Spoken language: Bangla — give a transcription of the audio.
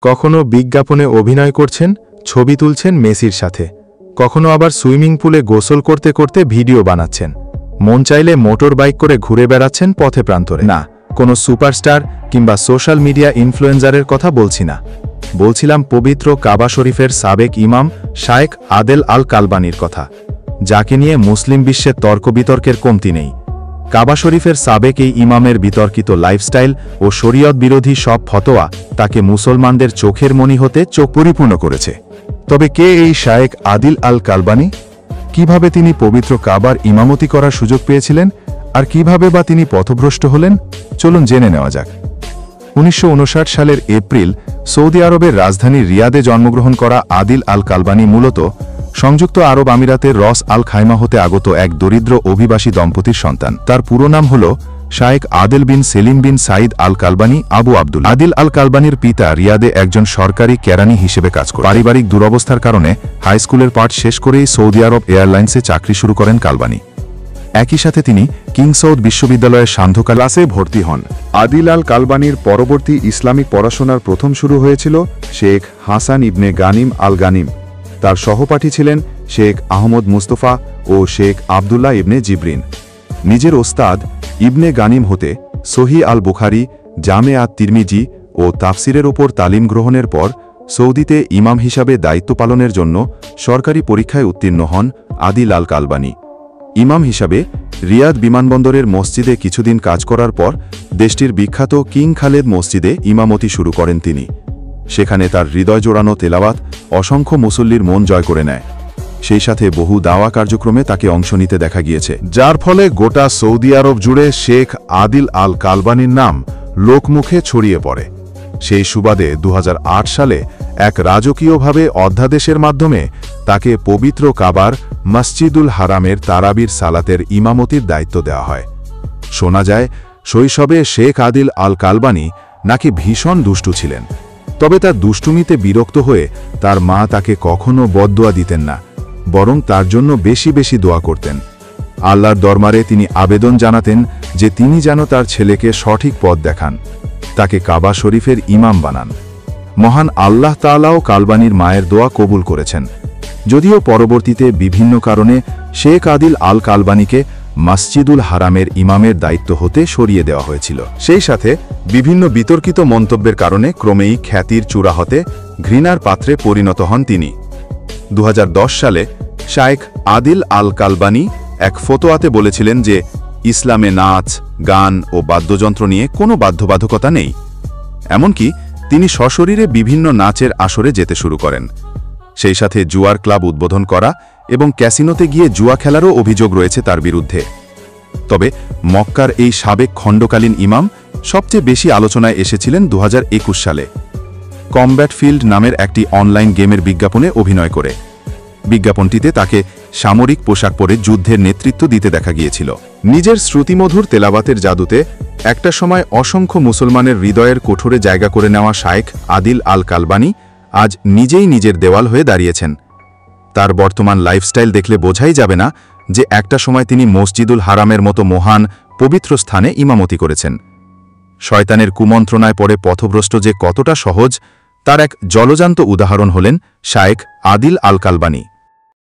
কখনো বিজ্ঞাপনে অভিনয় করছেন, ছবি তুলছেন মেসির সাথে, কখনো আবার সুইমিং পুলে গোসল করতে করতে ভিডিও বানাচ্ছেন। মন চাইলে মোটর বাইক করে ঘুরে বেড়াচ্ছেন পথে প্রান্তরে। না, কোনো সুপারস্টার কিংবা সোশ্যাল মিডিয়া ইনফ্লুয়েন্সারের কথা বলছি না, বলছিলাম পবিত্র কাবা শরীফের সাবেক ইমাম শায়েখ আদেল আল কালবানির কথা, যাকে নিয়ে মুসলিম বিশ্বের তর্ক বিতর্কের কমতি নেই। কাবা শরীফের সাবেক এই ইমামের বিতর্কিত লাইফস্টাইল ও শরীয়ত বিরোধী সব ফতোয়া তাকে মুসলমানদের চোখের মণি হতে চোখ পরিপূর্ণ করেছে। তবে কে এই শায়েখ আদিল আল কালবানি? কিভাবে তিনি পবিত্র কাবার ইমামতি করার সুযোগ পেয়েছিলেন, আর কিভাবে বা তিনি পথভ্রষ্ট হলেন? চলুন জেনে নেওয়া যাক। 1959 সালের এপ্রিল সৌদি আরবের রাজধানী রিয়াদে জন্মগ্রহণ করা আদিল আল কালবানি মূলত সংযুক্ত আরব আমিরাতের রস আল খাইমা হতে আগত এক দরিদ্র অভিবাসী দম্পতির সন্তান। তার পুরো নাম হল শায়েখ আদেল বিন সেলিম বিন সাইদ আল কালবানি আবু আব্দুল। আদিল আল কালবানির পিতা রিয়াদে একজন সরকারি কেরানি হিসেবে কাজ করেন। পারিবারিক দুরবস্থার কারণে হাই স্কুলের পাঠ শেষ করেই সৌদি আরব এয়ারলাইন্সে চাকরি শুরু করেন কালবানি। একই সাথে তিনি কিং সৌদ বিশ্ববিদ্যালয়ের সান্ধ্য ক্লাসে ভর্তি হন। আদিল আল কালবানির পরবর্তী ইসলামিক পড়াশোনার প্রথম শুরু হয়েছিল শেখ হাসান ইবনে গানিম আল গানিম। তার সহপাঠী ছিলেন শেখ আহমদ মুস্তফা ও শেখ আবদুল্লাহ ইবনে জিবরিন। নিজের ওস্তাদ ইবনে গানিম হতে সহি আল বুখারি, জামে আত তিরমিজি ও তাফসিরের ওপর তালিম গ্রহণের পর সৌদিতে ইমাম হিসাবে দায়িত্ব পালনের জন্য সরকারি পরীক্ষায় উত্তীর্ণ হন আদিল আল কালবানি। ইমাম হিসাবে রিয়াদ বিমানবন্দরের মসজিদে কিছুদিন কাজ করার পর দেশটির বিখ্যাত কিং খালেদ মসজিদে ইমামতি শুরু করেন তিনি। সেখানে তার হৃদয় জোড়ানো তেলাওয়াত অসংখ্য মুসল্লির মন জয় করে নেয়। সেই সাথে বহু দাওয়া কার্যক্রমে তাকে অংশ নিতে দেখা গিয়েছে, যার ফলে গোটা সৌদি আরব জুড়ে শেখ আদিল আল কালবানির নাম লোকমুখে ছড়িয়ে পড়ে। সেই সুবাদে 2008 সালে এক রাজকীয়ভাবে অধ্যাদেশের মাধ্যমে তাকে পবিত্র কাবার মসজিদুল হারামের তারাবির সালাতের ইমামতির দায়িত্ব দেওয়া হয়। শোনা যায় শৈশবে শেখ আদিল আল কালবানি নাকি ভীষণ দুষ্টু ছিলেন, তবে তার দুষ্টুমিতে বিরক্ত হয়ে তার মা তাকে কখনো বদদোয়া দিতেন না, বরং তার জন্য বেশি বেশি দোয়া করতেন। আল্লাহর দরবারে তিনি আবেদন জানাতেন যে তিনি যেন তার ছেলেকে সঠিক পথ দেখান, তাকে কাবা শরীফের ইমাম বানান। মহান আল্লাহ তাআলাও কালবানির মায়ের দোয়া কবুল করেছেন, যদিও পরবর্তীতে বিভিন্ন কারণে শেখ আদিল আল কালবানিকে মসজিদুল হারামের ইমামের দায়িত্ব হতে সরিয়ে দেওয়া হয়েছিল। সেই সাথে বিভিন্ন বিতর্কিত মন্তব্যের কারণে ক্রমেই খ্যাতির চূড়াহতে ঘৃণার পাত্রে পরিণত হন তিনি। 2010 সালে শায়েখ আদিল আল কালবানি এক ফতোয়াতে বলেছিলেন যে ইসলামে নাচ, গান ও বাদ্যযন্ত্র নিয়ে কোনো বাধ্যবাধকতা নেই। এমনকি তিনি সশরীরে বিভিন্ন নাচের আসরে যেতে শুরু করেন। সেই সাথে জুয়ার ক্লাব উদ্বোধন করা এবং ক্যাসিনোতে গিয়ে জুয়া খেলারও অভিযোগ রয়েছে তার বিরুদ্ধে। তবে মক্কার এই সাবেক খণ্ডকালীন ইমাম সবচেয়ে বেশি আলোচনায় এসেছিলেন 2021 সালে কমব্যাট ফিল্ড নামের একটি অনলাইন গেমের বিজ্ঞাপনে অভিনয় করে। বিজ্ঞাপনটিতে তাকে সামরিক পোশাক পরে যুদ্ধের নেতৃত্ব দিতে দেখা গিয়েছিল। নিজের শ্রুতিমধুর তেলাওয়াতের জাদুতে একটা সময় অসংখ্য মুসলমানের হৃদয়ের কোঠরে জায়গা করে নেওয়া শায়েখ আদিল আল কালবানি আজ নিজেই নিজের দেওয়াল হয়ে দাঁড়িয়েছেন। তার বর্তমান লাইফস্টাইল দেখলে বোঝাই যাবে না যে একটা সময় তিনি মসজিদুল হারামের মতো মহান পবিত্র স্থানে ইমামতি করেছেন। শয়তানের কুমন্ত্রণায় পড়ে পথভ্রষ্ট যে কতটা সহজ, তার এক জলজান্ত উদাহরণ হলেন শায়েখ আদিল আল কালবানি।